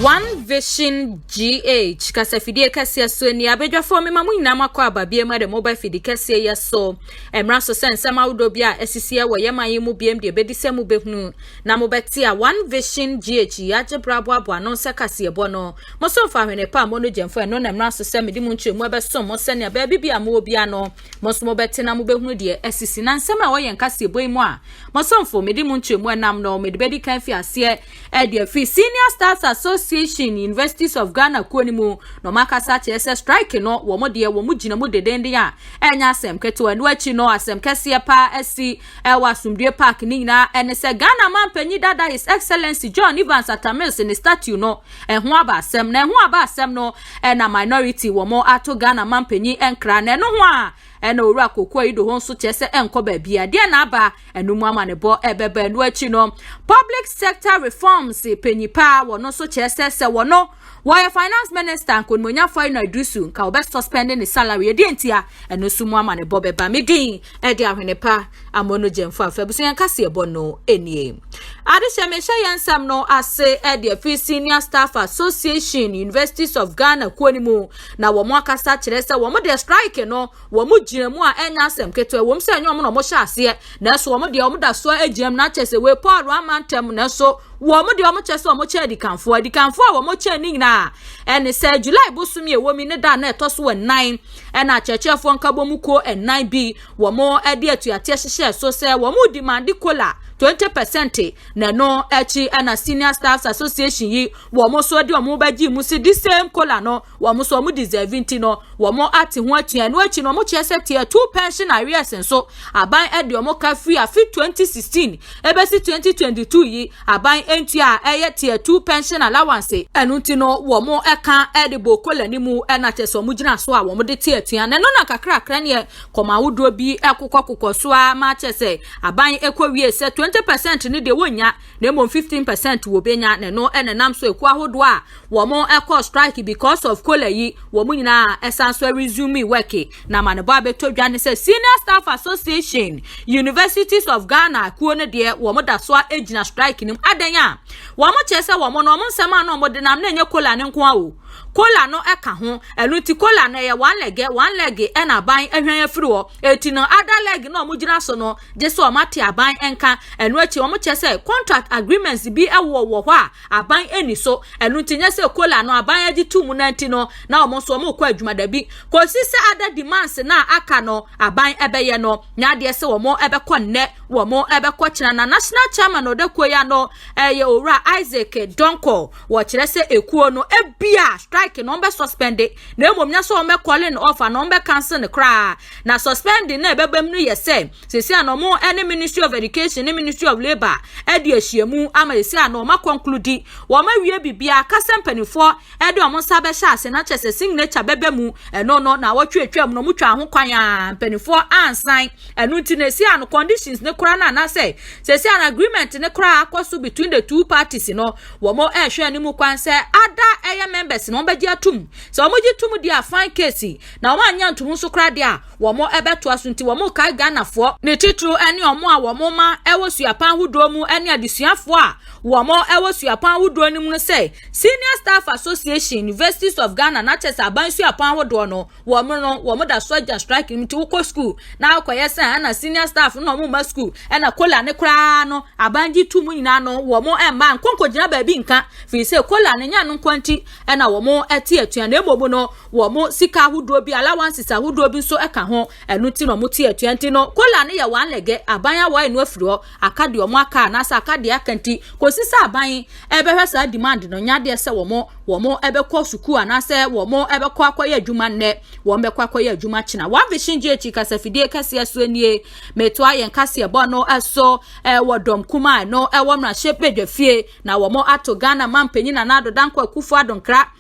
One Vision GH kasafidie kase so ni abedwafo me mamu nyina makwa ababie ma de mobile feed kase ya so emra so sensem awdo bia asisi wo yeman mu biem de bedise mu behunu na mobeti a One Vision GH ya jebrabo abo anon se kase ebo no mo so fa hwene pa mo no jemfo eno na emra so se me di mu nchemu abeso mo se ne ba bibia mo obi ano mo so mobeti na mo behunu de asisi na nsem a wo yen kase ebo imu a mo so mfo me di mu nchemu enam no me de bedi kan fi ase e de fi Senior Stars Association Universities of Ghana kwanimu no makasa chese strike no wo mo de wo mu gina mu dedende a enya asem keto anu achi no asem kese pa asi ewa Asomdwee Park ni nyina ene se Ghana man panyi dada His Excellency John Evans Atta ni statue no ho aba asem na ho aba asem no na minority wo mo ato Ghana man panyi enkra na no ho a ena owura Koku Anyidoho nso chese enko ba bia de na aba enumu amanebo ebebe anu achi no public sector reforms penyipa wono so chese se wono why finance minister konmonya fine adusu nka obe suspending the salary e dientia eno sumu amanebo beba medin e de ahwenepa amono jemfa afabuso yan kase ebo no enie ade shemesha yansam no ase e de free Senior Staff Association Universities of Ghana kwanimu na wo mo akasa kire se wo mo de strike no wo mo mu a enya asem keto ewom se enyo mo no mo hya ase na so mo de o mo da so agiem na chese we Paul amantem na so wo mo de o mo chese o mo che adikanfo a wo mo che ni nyina ene se July bosumi ewomi ne da na etoso 9 ena chechefo nkabomu ko 9 bi wo mo ade atuate hyehye so se wo mo demand kola 20% na no echi ana Senior Staff Association yi wo mo so de o mo baji mu si the same kola no wo mo so mo deserve no wo mo ati ho atua no echi no mo chese tie 2 pension arrears so aban ede o mo ka free afi 2016 ebesi 2022 yi aban entua eye tie 2 pension allowance enu ti no wo mo eka ede bo kola ni mu ena chese o mo gina so a wo mo de tie atua na no na kakra ne koma wodo bi ekokokoko so a ma chese aban ekowie se 20% ni de wonya na mo 15% wo benya na no enenam so eku ahodo a wo mo eko strike because of kola yi wo mo nyina esanso resume work na manebo abeto dwane se Senior Staff Association Universities of Ghana kuo ne de wo mo da so agina strike nim adanya wo mo chese wo mo no mo nsema na mo de nam na enye kola ne nko awo kola no eka ho eluti kola na ye one leg ena ban ehwan afiri wo eti no other leg no mo gina so no je so mate aban enka enu achi wo mo chese contract agreements bi ewo wo ho a aban eni so eluti nya se kola no aban agi tu mu nanti no na wo mo so mo kwa adwuma da bi ko sise other demands na aka no aban ebeye no nya de se wo mo ebekọ nne wo mo ebekọ kina na national chairman odekuo ya no ye owura Isaac Donko wo kire se ekuo no ebia strike no be suspended na emom nya so me calling offer no be cancel ne kra na suspending na ebebem no yese sesi anomo any Ministry of Education ni Ministry of Labor e de ahyiemu ama yesi ano ma conclude wo ma wie bibia kasempanifo e de omo sabe hya ase na chese signature bebemu eno no na wo twetwam no mutwa ho kwan a panifo ansan enu ti na esi ano conditions ne kra na say sesi an agreement ne kra akoso between the two parties no wo mo e hwe animu kwan say ada eye members no be atum so mo gitum dia fine case na wo anya ntum so kra dia wo mo ebeto asunti wo mo kai Ghana fo ne titru ene omo a wo mo ma ewo suapan hudo mu ene adesuafo a wo mo ewo suapan hudo ni mu say Senior Staff Association Universities of Ghana na chesa ban suapan hudo no wo mo da soldier strike ni ti wo school na akoye say na senior staff no mo ma school ena kola ne kra no abanji tu mu nyina no wo mo emma nkonko gina ba bi nka fi say kola ne nya no kwanti ena wo mo eti atua na emobo no wo mo sika hudo bi allowances hudo bi so eka ho enu ti no mo ti atua nti no kola ne ye wan lege abanya wa enu afiri ho akade o mo aka na sa akade akanti ko sisa aban ebehwe sa demand no nya de se wo mo ebekọ suku ana se wo mo ebekọ akoye adwuma nne wo mbekọ akoye adwuma china One Vision GH kasafidie kase aso nie meto ayen kase ebo no eso wo dom kuma no wo mra shepe dwafie na wo mo ato Ghana mampanyi na Addo danko akufu adonkra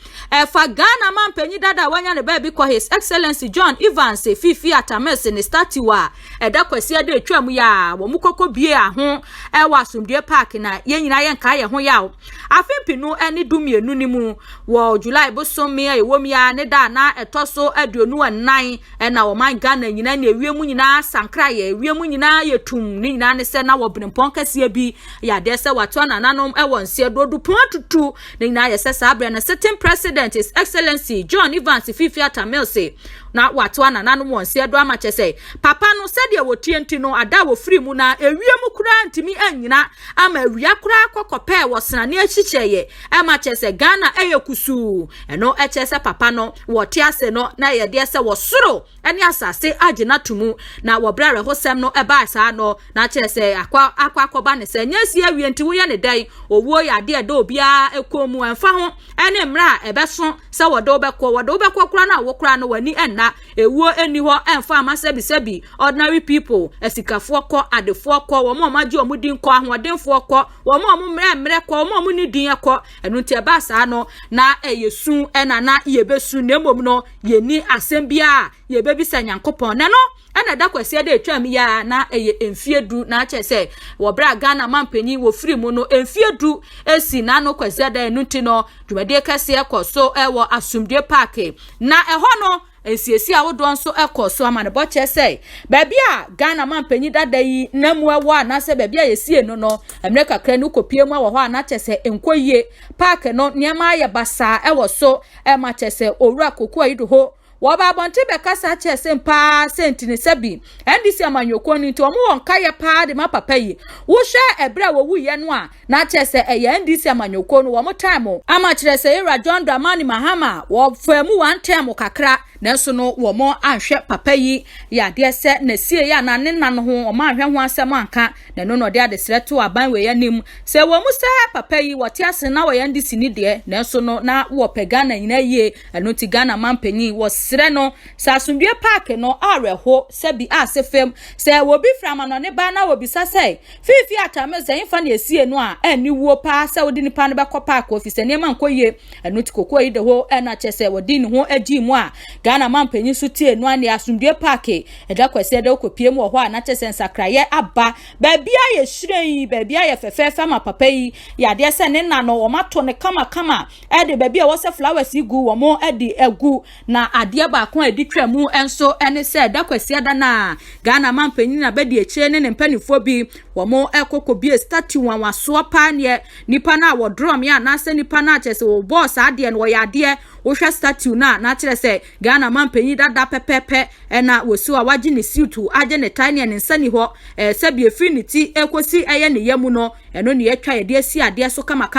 fa Ghana mampanyi dada wanya ne baby kwa His Excellency John Evans Fifi Atamese ne statue a eda kwasi ade atwam ya wo mukoko bie aho wa Asomdwee Park na ye nyina ye nka ye ho ya afempinu ene dumienu ni mu wo July bosomme ya ewom ya ne da na etoso aduonu anan na wo man Ghana nyina na ewiem nyina sankra ya ewiem nyina ye tum ni nyina ne se na wo benempon kase bi ya de se wato na nanom wo nse dodu pon tutu ni nyina ye se sabre na sitting president His Excellency John Evans Fifi Atamese na wato na nanom wo nse do ama chese papa no se de wo tienti no ada wo free mu na ewiem kura ntimi anyina ama awia kura kokope wo sena ne achicheye ama chese Ghana kusu eno chese papa no wo tiase no na ye de se wo soro eni asase agina tumu na wo brare hosem no eba sa no na chese akwa ne se nyasi awie nti wo ye ne dai owo ya de da obia ekomu enfa ho ene mra ebeso se wo do bekọ kura na wo kura no wani enna ewo eni ho enfa amasebi ordinary people esikafo kọ adefo kọ wo mo maji omudin kọ ahodenfo kọ wo mo mre kọ wo mo ni din kọ enu nti eba sa no na yesu na yebesu na emom no yeni asembia yebebisa Nyankopon na no ena da kwase ade atwam ya na emfiedu na chese wo bra Ghana mampanyi wo free mu no emfiedu esi na no kwase ade enu nti no dwumade kase ekoso wo Asomdwee Park na eho no esiesi awodo nso ekoso ama ne bo chese baabi a Ghana mampanyi dada yi namu ewo na se baabi a yesie no emre kakra ne kopie mu wo na chese enkoyie park no niema ya basa ewo so ma chese owura Koku Anyidoho Waba bonte bekasa chese mpa sentini sebi ndisi amanyoko ni nti omo wonka ye pa de mapapa yi wo hwe ebra wo wuye no a na chese eye ndisi amanyoko no wo mo time ama chese Era John Dramani Mahama wo famu one time kakra nanso no wo mo anhwe papa yi ya de se na sie ya na ne na no ho o ma anhwe ho asem anka na no de ade sreto aban we yanim se wo mu se papa yi wo te ase na wo ya ndisi ni de nanso no na wo pegana nyina yie eno ti Ghana mampanyi wo no sa Asomdwee Park no areho sebi asefem se wobi frama no ne ba na wobi sase Fifi Atamese infa na esie no a ani wo pa se wodi nipa no bekọ park office ne man koye enu ti Koku Anyidoho na chese wodi ne ho agi mu a Ghana mampanyi so tie no ani Asomdwee Park eda kwese eda okopie mu ho a na chese nsakraye aba ba bia ye hyiren ba bia ye fefefe ma papa yi ya de se ne na no wo mato ne kama ede ba bia wo se flowers igu wo mo edi egu na ade ba kon editwamu enso ene se da kwasi ada na Ghana mampanyi na bedi eche ne mpanifo bi wo mo ekoko bi statue wanwaso pa ne nipa na wo drum ya na se nipa na chese wo boss ade no wo ya ade wo hwa statue na kire se Ghana mampanyi dada pepepe na wosu a waje ne suitu aje ne tiny ne nsani ho se bi efinity ekosi eye ne yamu no eno ne yetwa ye de si ade so kama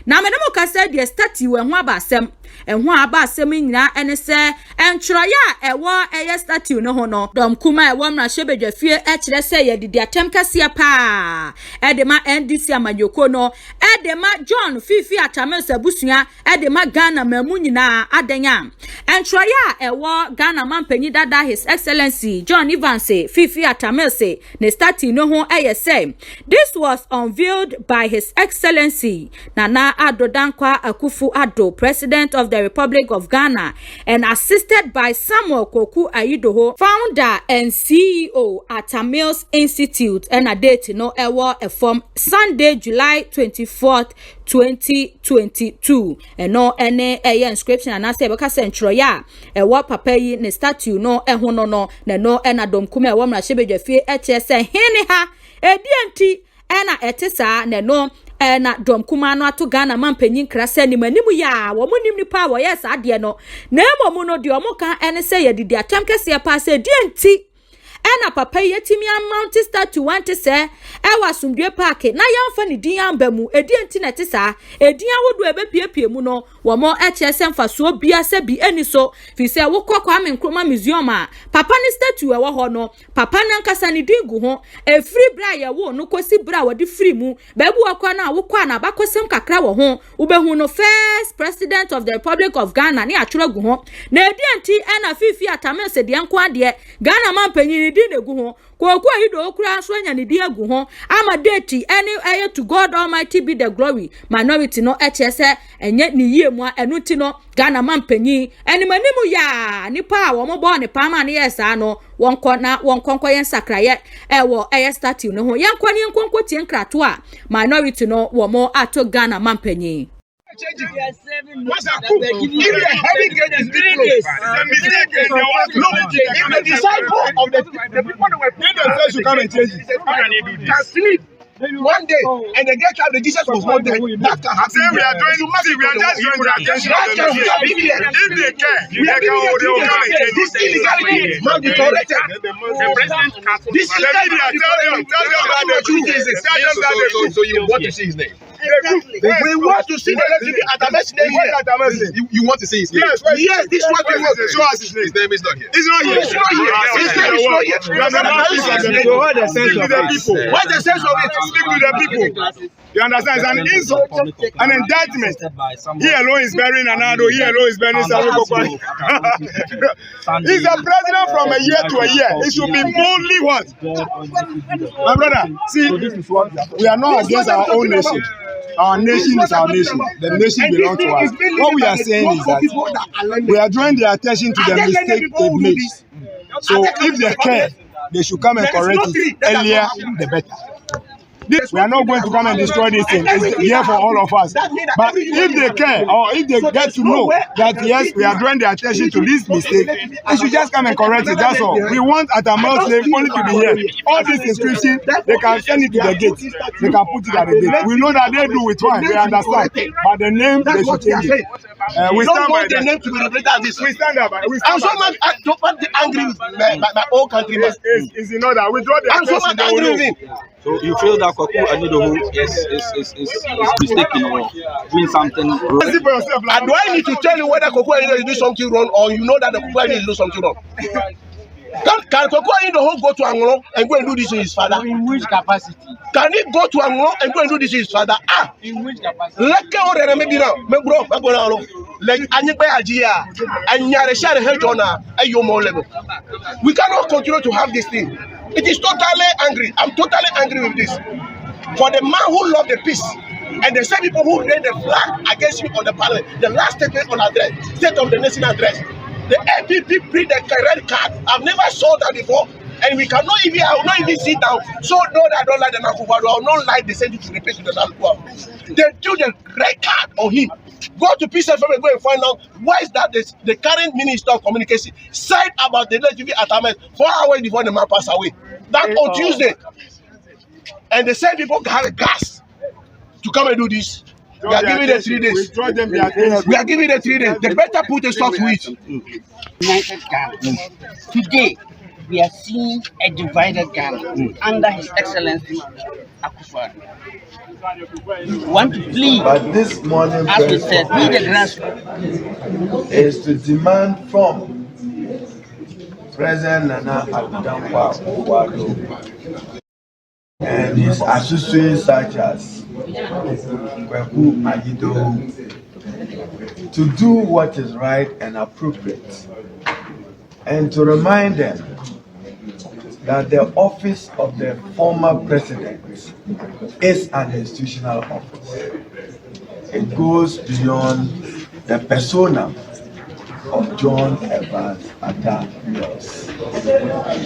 na me ne mo ka se de statue we ho abasem enho abasem nyina ene se enchroya ewo eye statue no ho no dom kuma ewo mra hyebedwafie kire se ye didi atem kase pa edema NDC amanyoko no edema John Fifi Atamese busua edema Ghana mamu nyina adanya enchroya ewo Ghana mampanyi dada His Excellency John Evans Fifi Atamese ne statue no ho eye say this was unveiled by His Excellency Nana Addo Addo, President of the Republic of Ghana, and assisted by Samuel Koku Anyidoho, founder and CEO at Tamils Institute, and a date no ewa from Sunday, July 24th, 2022. And no any inscription and I say because entroya ewa papa yi ne statue no ehono no na no ena dom kuma ewa mra hyebedwafie echese hene ha edianti ena etesa na no na dom kuma no ato Ghana mampanyi krasa ni manimu ya wo munim nipa wo yes ade no na emomu no de omuka ene se ye didi atem kese pa se dianti ena papa yetimi amount statue want se ewa Asomdwee Park na yamfa ni din amba mu edianti na tesa edin awodo ebepiepie mu no wo mo echese mfaso bia se bi eni so fi se wo kokwa menkroma museum a papa ni statue ewo ho no papa na nkasa ni dingu ho e free bra ye wo no kosi bra wodi free mu babu akwa na wo kwa na bakosem kakra wo ho ubehu no first president of the Republic of Ghana ni atwura gu ho na edianti ena Fifi Atamese de enko ade Ghana mampanyi di ne gu ho Koku Anyidoho kura so anya ne di agu ho ama date any to God Almighty be the glory minority no echese enye ne yie mu enu ti no Ghana mampanyi enimanimu ya nipa a wo mo bo ne pa ma ne yesa no wonkonko yen sakraye ewo statue no ho yenkwo tie nkrato a minority no wo mo ato Ghana mampanyi What's a cook? If the heavy gate is closed, it's a mistake. If the disciple of the people that were praying themselves to come and change it, can sleep one day and they get out the Jesus was not there. That can happen. We are just drawing the attention of the media. If they care, they will come and change this illegality must be corrected. This illegality, tell them about the truth. So you want to see his name? Exactly. We want to see the name. You want to see his name? Yes, this is what we want. Show us his name. His name is not here. It's not here. It's not here. His name is not here. So what's the sense of it? What's the sense of it? Speak to the people. You understand? It's an insult, an indictment. He alone is bearing Addo. He alone is bearing Koku. He's a president from a year to a year. It should be boldly what? My brother, see, we are not against our own nation. Our nation is our nation. The nation belongs to us. What we are saying is that we are drawing their attention to the mistake they've made. So if they care, they should come and correct it earlier, the better. We are not going to come and destroy this thing. It's here for all of us. But if they care or if they get to know that yes, we are drawing their attention to this mistake, they should just come and correct it. That's all. We want Atamel's name only to be here. All this inscription, they can send it to the gate. They can put it at the gate. We know that they do it fine. We understand. But the name, they should change it. We stand by the name to be repeated as this. We stand by. I'm so much angry with my own countrymen. Is in order. We draw the attention. I'm so much angry with him. So you feel that Koku Anyidoho is mistaken or doing something wrong? And do I need to tell you whether Koku Anyidoho is doing something wrong or you know that the Koku Anyidoho is doing something wrong? Can Koku Anyidoho go to Anglo and go and do this to his father? In which capacity? Can he go to Anglo and go and do this to his father? In which capacity? We cannot continue to have this thing. It is totally angry. I'm totally angry with this. For the man who loved the peace, and the same people who raised the flag against him on the parliament, the last statement on address, State of the Nation address, the MPP print the red card. I've never saw that before, and we cannot even. I will not even sit down. So no, I don't like the Nakuba. I will not like the sentence to replace with the Nakuba. They do the red card on him. Go to Peace FM and go and find out why is that the current Minister of Communication said about the LGBT attackment 4 hours before the man passed away. That on Tuesday. And the same people have a gas to come and do this. We are giving it 3 days. We are giving it 3 days. They better put a stop to it. United Ghana. Today, we are seeing a divided Ghana under His Excellency Akufo-Addo. We want to plead, but this morning as we said, we the grassroots is to demand from President Nana Akufo-Addo and his associates such as Koku Anyidoho to do what is right and appropriate, and to remind them that the office of the former president is an institutional office. It goes beyond the persona of John Evans Atta.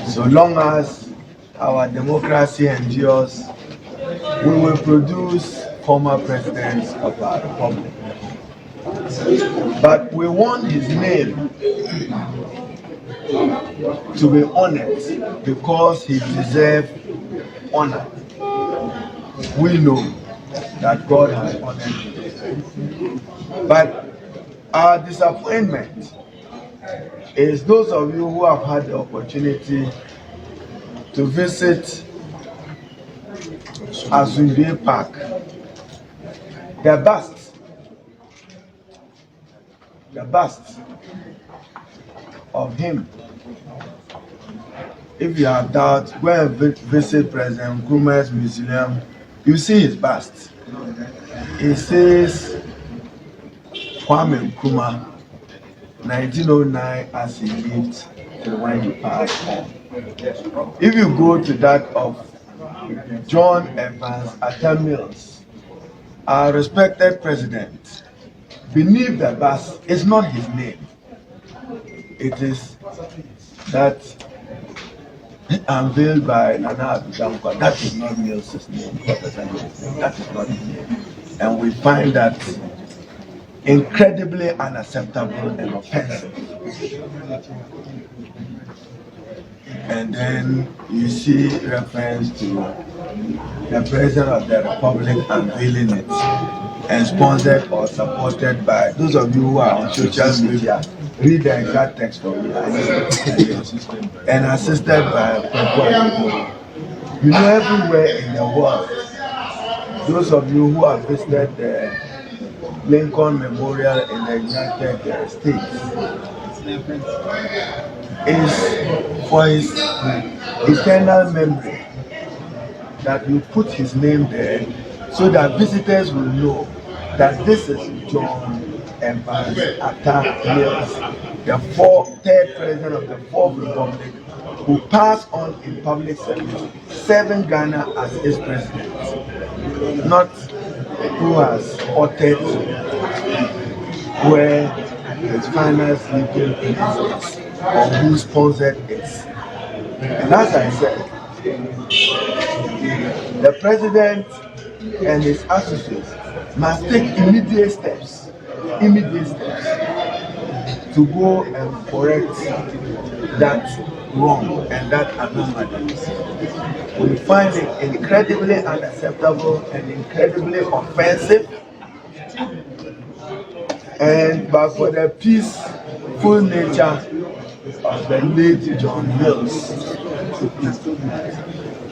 So long as our democracy endures, we will produce former presidents of our republic. But we want his name to be honored because he deserves honor. We know that God has honored him. But our disappointment is those of you who have had the opportunity to visit Asomdwee Park. The bust of him. If you have doubt, go and visit President Nkrumah's museum. You see his bust. It says Kwame Nkrumah, 1909, as he lived till when he passed on. If you go to that of John Evans Atta Mills, our respected president, beneath the bus is not his name. It is that unveiled by Nana Addo. That is not Mills' name, Professor Mills' name. That is not his name. And we find that incredibly unacceptable and offensive. And then you see reference to the President of the Republic unveiling it, and sponsored or supported by those of you who are on social media. Read the exact text of it, and assisted by Koku. You know, everywhere in the world, those of you who have visited the Lincoln Memorial in the United States, is for his eternal memory that you put his name there so that visitors will know that this is John Evans Atta Mills, the third president of the Fourth Republic, who passed on in public service, serving Ghana as his president, not who has uttered where his final sleeping place is or who sponsored it. And as I said, the president and his associates must take immediate steps to go and correct that wrong and that anomaly. We find it incredibly unacceptable and incredibly offensive. But for the peaceful nature of the late John Mills,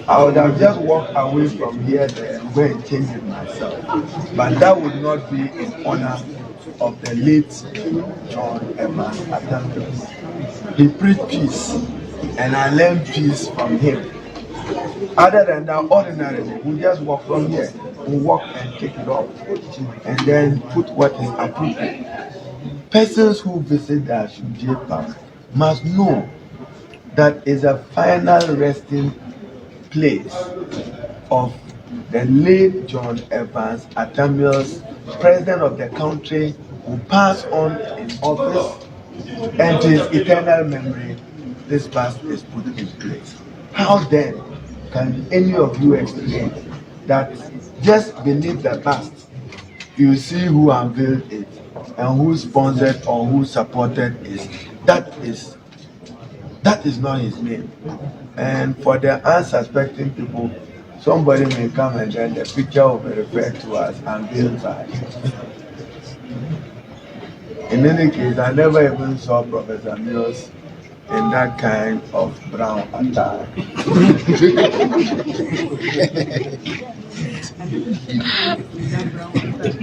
I would have just walked away from here and go and change it myself. But that would not be in honor of the late John Evans Atta Mills. He preached peace, and I learned peace from him. Other than that, ordinarily, we just walk from here, we walk and take it off, and then put what is appropriate. Persons who visit the Asomdwee Park must know that is a final resting place of the late John Evans Atta Mills, president of the country, who passed on in office, and to his eternal memory, this bust is put in place. How then can any of you explain that just beneath the bust you see who unveiled it and who sponsored or who supported it? That is not his name. And for the unsuspecting people, somebody may come and then the picture will be referred to as unveiled by. In any case, I never even saw Professor Mills in that kind of brown attire.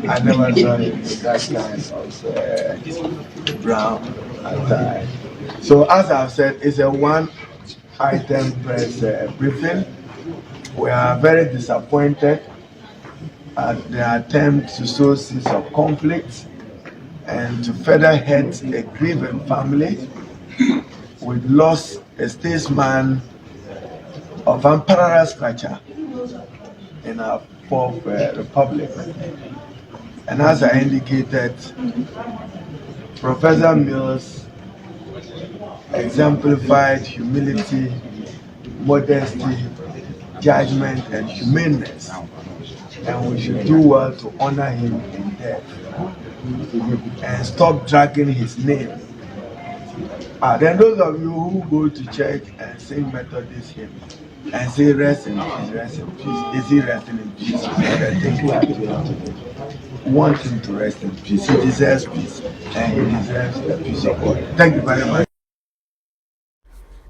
I never saw him in that kind of brown attire. So as I've said, it's a one-item press briefing. We are very disappointed at the attempt to sow seeds of conflict and to further hurt a grieving family. We lost a statesman of unparalleled stature in our Fourth Republic. And as I indicated, Professor Mills exemplified humility, modesty, judgment, and humaneness. And we should do well to honor him in death and stop dragging his name. Then those of you who go to church and sing Methodist hymn and say rest in peace, rest in peace. Is he resting in peace? Want him to rest in peace. He deserves peace, and he deserves the peace of God. Thank you very much.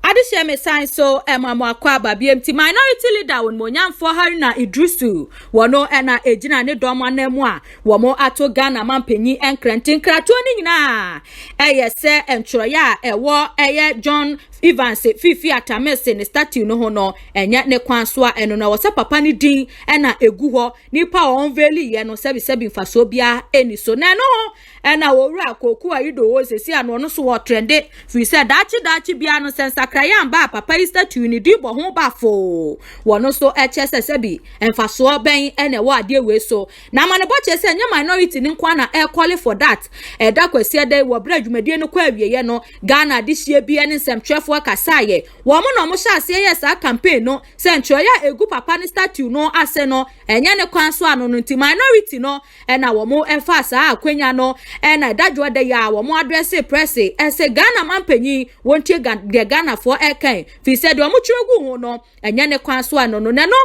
Adishia me sign so emamo akwaba BMT minority leader won monyamfo Haruna Idrisu wono ena ejina ne doma nemu a womo ato Ghana mampanyi enkrantin krato ni nyina eye se entroya ewo eye John Evans Fifi Atta Mills ne statue no ho no enya ne kwanso a eno na wose papa ni din ena egu ho nipa unveiling ye no sebi mfaso bia eni so na no ena wowura Koku Anyidoho sesi ano no so wo trende fi se dachi bia no sensakra yamba papa yi statue ni di bo ho ba fo wono so eche sebi emfaso ben ene wa ade we so na mane bo che se nya minority ni nkwa na e call for that da kwesi de wo bra dwumadie no kwa awieye no Ghana dihie bi ene nsɛmtwɛfo kasaye wo mo no mo hya ase ye sa campaign no se ntwoya egu papa ni statue no ase no enye ne kwan so ano no nti minority no na wo mo emfa sa akwanya no na dadwo de ya wo mo address press ese Ghana mampanyi wontie Ghana for ekan fi said wo mo twegu ho no enye ne kwan so ano no ne no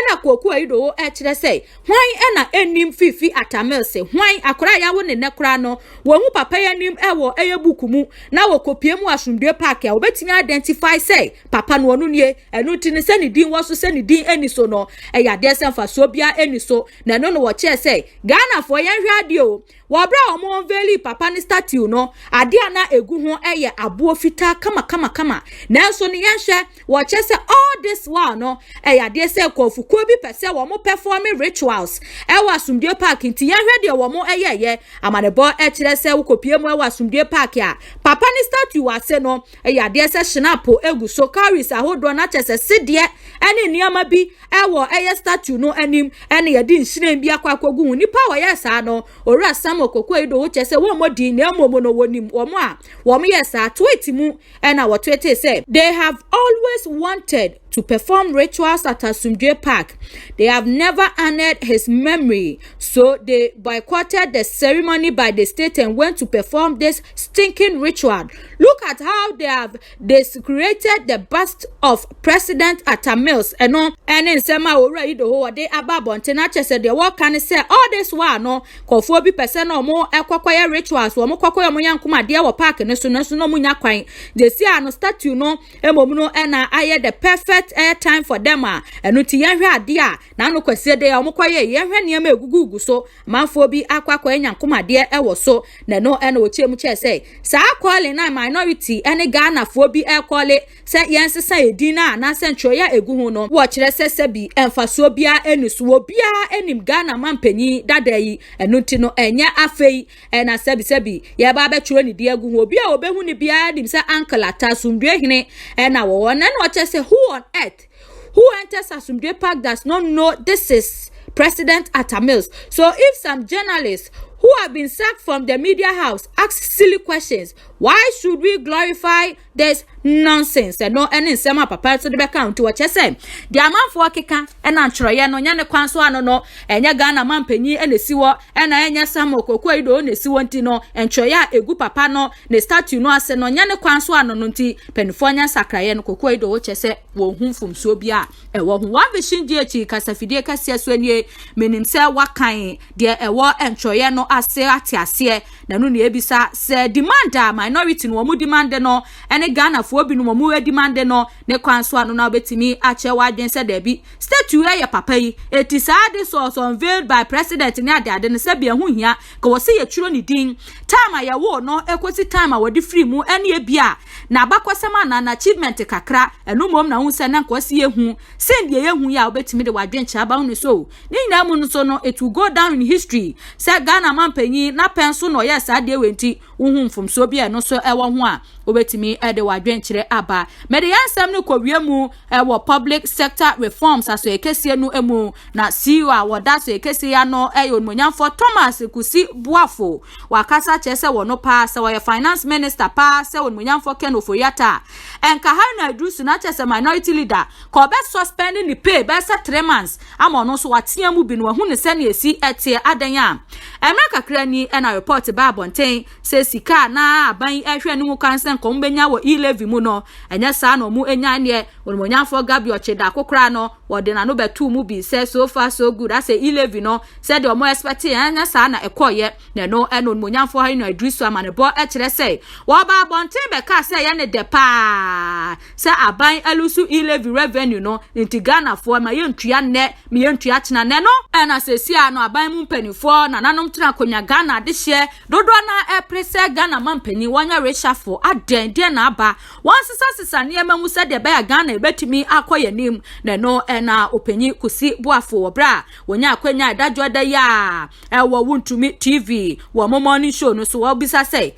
na Koku Anyidoho kire say hwan na enim fifi atamelse hwan akora ya wo ne nekora no wo hu papa ya nim ewo buku mu na wo kopie mu Asomdwee Park ya obetimi identify say papa no onu nie enu ti ne sani din wo so sani din eni so no ya de semfa so bia eni so na no wo che say Ghana for yan hwade o wo bra o mo unveiling papa ni statue no ade ana egu ho abuo fita kama na so ne yan hwe wo che say all this while no ya de say kofuko bi pese wo mo performing rituals wa Asomdwee Park nti yan hwade wo mo ye amanebo kire say wo kopie mu wa Asomdwee Park ya papa ni statue wase no ya de say shinapo egu so carries ahodo na chese sidie ene niama bi ewo statue no anim ene ye di nhire bi akwakogu hu nipa wo ye sa no ora sam Koku Anyidoho chese wo modi na momo no wonim wo mo a wo mo ye sa tweet mu na wo tweet say they have always wanted to perform rituals at Asomdwee Park. They have never honored his memory, so they boycotted the ceremony by the state and went to perform this stinking ritual. Look at how they have desecrated the bust of President Atta and no and in Sema already the whole day about Bontenache said the work can say all this while no kofobi person or more ekwakwaya rituals or more kwakwaya moyankuma dear or park and so no munya kwine. They see no statue no emomuno and I the perfect air time for them and no tiyanhwe ade na no kwese de omukwaye yenhwe niam egugugu so manfo bi akwakwa nyankoma de ewo so na no ena ochiem che say sa calling na minority ene Ghana fo bi call say yensesa edin na sentwoya egu hu no wo kire sese bi emfaso bia enuso bia enim Ghana mampanyi dadayi enu ti no enya afei na sebi ye ba ba twiro ni de egu hu obi a obehu ni bia dim say uncle Atta Asomdwee hene na wo na no che say who on earth who enters Asomdwee Park does not know this is President Atta. So if some journalists who have been sacked from the media house ask silly questions, why should we glorify this nonsense? And no any sema papa to the account to what you say. The amount for keka and antroya no nyane kwanso ano no enya Ghana mampanyi ene siwo ena enya samo Koku Anyidoho ne siwo ntino entroya egu papa no ne statue no ase no nyane kwanso ano no nti penifo anya sakraye no Koku Anyidoho chese wo humfum so bia ewo ho wa vision die chi kasafidie kase so anie menim se wakan de ewo entroya no ase atiase na no ne ebisa se demand minority no mu demand no ene Ghana fo bi no mu demand no ne kwanso ano na obetimi ache wadwen se da bi statue ya papa yi etisade so unveiled by president ne ade ne se bia hu hia ka wo se ye twiro ni din time ya wo no ekosi time wo di free mu ene bia na abakwasema na achievement kakra enu mom na hu se na nkwasi ye hu sendie ye hu ya obetimi de wadwen cha ba hu so ni nyina mu no so no it will go down in history se Ghana mampanyi na penso no yes ade wenti hu mfom so bia no so ewo ho a obetimi de wadwen kire aba mede yansam no kowie mu ewo public sector reforms aso ekesie no emu na CEO a woda so ekesie ya no onmonyamfo Thomas Kusi Buafo wakasa chese wono pa se wo finance minister pa se onmonyamfo Ken Ofoyata enka ha na adrusu na chese minority leader ko be suspending the pay be se 3 months ama no so watia mu bi no hu ne se na esi etie adanya America krani na report ba bonten se sika na aban ehwe ne mu kansen ko mbenya wo e-levy mu no enya sa no mu enya ne onmonyamfo Gabi Ochida kokra no wode na no betu mu bi se so far so good as e-levy no se de omo expect enya sa na ekoye na no onmonyamfo ha no adrusu amanebo kire se wo ba bonten be ka se ye ne de pa se aban alusu e-levy revenue no nti Ghana fo ma yentua ne me yentua china ne no na se sia no aban mu mpanifo na nanom tra konya Ghana de hye dodo na prese se Ghana mampani wanya reshuffle aden den na aba wan sisa niema mu se de be Ghana ebetimi akoye nim na no na opanyi kusi boafo obra wonya akwanya adadwo da ya ewo wuntumi TV wo morning show no so wo bisa se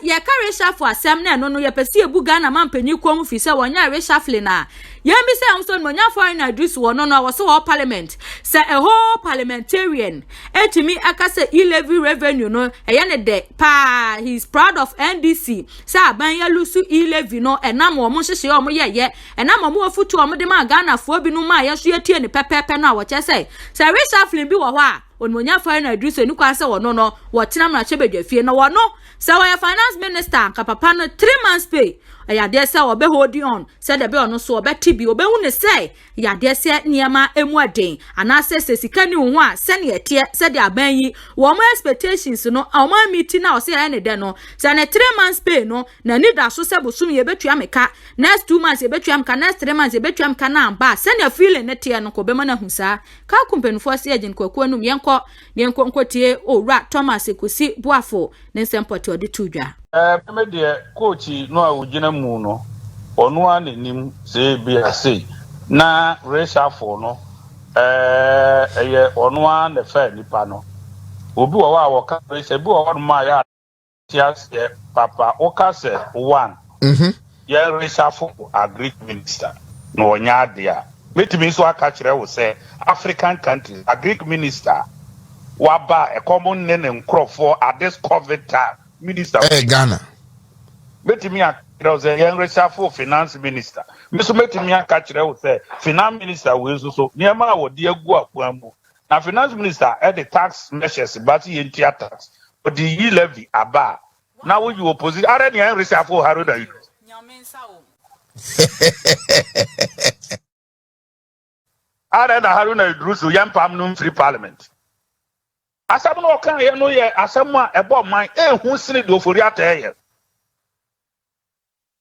ye ka reshuffle asem na no ye pese ebu Ghana mampani kwom fi se wonya reshuffle na yembi se amson monya foreign address wo no no wo so parliament se a whole parliamentarian etimi akase e-levy revenue no ne de pa he's proud of NDC se aban ya lusu e-levy no enam wo mo hyehye wo mo ye enam mo afutu wo mo de ma Ghana fo bi no ma ye so yetie ne pepepe na wo che se reshuffling bi wo ho a onmonya foreign address enu kwa se wo no wo tena mra chebedwafie no wo no se wo finance minister kapapa no 3 months pay ya de se wo be holding on se de be ono so wo be tibi wo be hu ne se ya de se niema emu aden ana se sika ni hu a se ne etie se de aban yi wo mo expectations no o ma meeting na o se ya ne de no se ne 3 months pay no na ni da so se bosum ye betua meka next 2 months ye betua meka next 3 months ye betua meka na ba se ne feeling ne tie no ko be mana hu sa ka kumpenfo se agin kwaku anum yenko tie owura Thomas Ekusi Boafo ne sempoti odi tudwa me de coach no a wogina mu no ono anenim se bi ase na reshuffle no eye ono an the fair nipa no obi wo wa wo ka se bi wo no ma ya tias papa o ka se one ya reshuffle agri minister no onya ade a metimi so aka kire wo se African countries agri minister waba a common name nkrofo at this COVID time minister Ghana metimi a there was a young reshuffle finance minister miso metimi aka kire wo se finance minister we so niema wo de agu akwamu na finance minister at the tax measures but yen tax but the e-levy aba na wo you opposition are the young reshuffle haroda you are na haruna idrusu yampam no free parliament asam no kan ye no ye asam a ebo man ehu sini de ofori ataye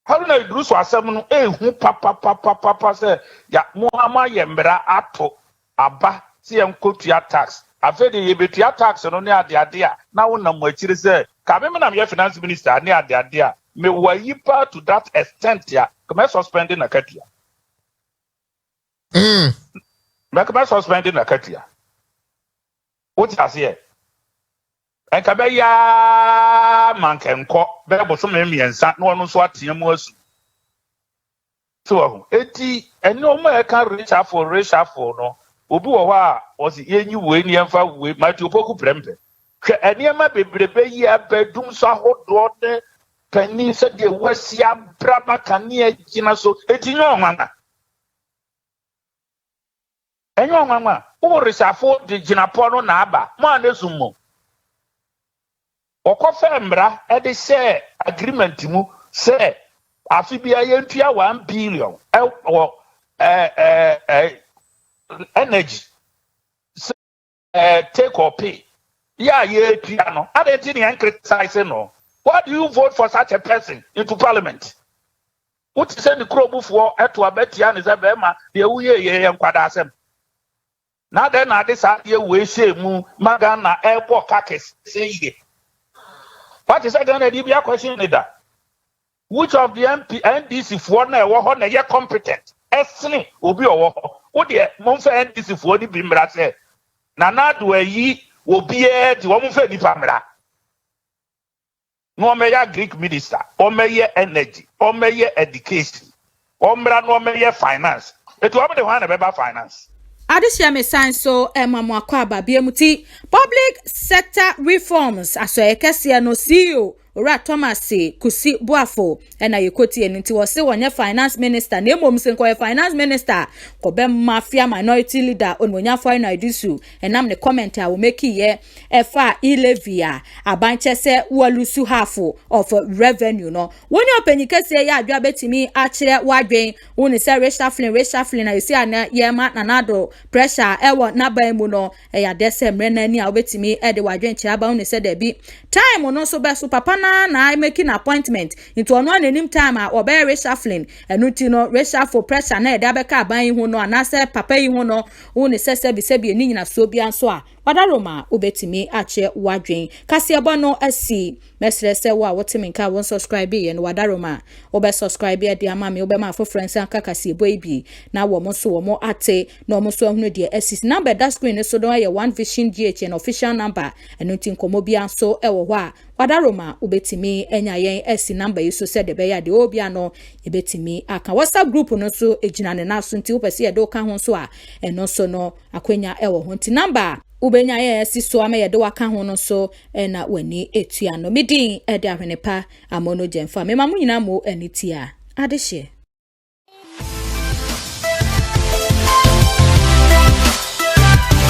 haruna idrusu asam no ehu papa se ya mo ama ye mbra ato aba se ye nkotua tax afede ye betua tax no ne ade a na wona mo akire se ka me na me finance minister ne ade a me wayi pa to that extent ya come suspending na katua me come suspending na katua what you say en ka be ya mankenko be boso me miensa na ono so ateamu asu so eti eni o ma ka reshuffle no obi wo a o si yenyi we ni emfa we mati opoku prempe hwe eni ma bebrebe yi abadum so ahodo ne pani se de wasi abrama kane agina so eti nyo onwanwa o reshuffle de ginapo no na aba mo anesumo okofa mbra e de share agreement mu say afibia yentua 1 billion energy take or pay ya ye tua no identity and criticize no. Why do you vote for such a person into parliament? What is the crobufo eto abetia ne se be ma de wuye ye nkwada asem na de na de sa ye we shemu maga na airport kakes say ye. What is again a DBA question that? Which of the NDC for na ye competent? Esni obi owo. Wo de monfa NDC for di bimra se. Na na do yi obi e di wo monfa ni pamra. No me ya Greek minister, o me ye energy, o me ye education. O mra no me ye finance. Etu am de wan na beba finance. Adishia me sign so mama kwaba biemuti public sector reforms aso ekese no CEO ora Thomas Ekusi Boafo na yekoti enti wo se wonye finance minister na emom se nko finance minister ko be mafia minority leader onwonya foreign idisu enam ne comment a wo make ye efa e-levy abanche se walusu half of revenue no woni openyikese ya adwa betimi a kire wadwen woni se reshuffling na yesi ana ye ma na Addo pressure ewo naban mu no ya dese mrenani a betimi e de wadwen kire aba woni se da bi time no so be so papa na making appointment into ono anim time a obe reshuffling enuti no reshuffle pressure na e da beka ban hu no anase papa yi hu no woni se bi ni nyina so bi anso a wadaroma ubetimi ache wadwen kasiaba no asi mesre se wa wotimi nka won subscribe ye no wadaroma obe subscribe ye de ama me obe ma for friends aka kasiebo ibi na wo mo so wo mo ate na mo so hunu de assist number that screen so don ye one vision GHN official number eno tin komo bia so ewo ho a wadaroma ubetimi enya yen asi number yi so se de be ya de obia no ebetimi aka WhatsApp group no so ejina ne na so nti upese ye do ka ho so a eno so no akwenya ewo ho nti number ubenya ye si so ama ye de waka ho no so na wani etua no midin e de ahwenepa amono jemfa me mamu nyina mo anitia adehye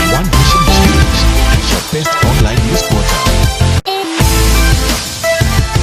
One Vision News, your best online news.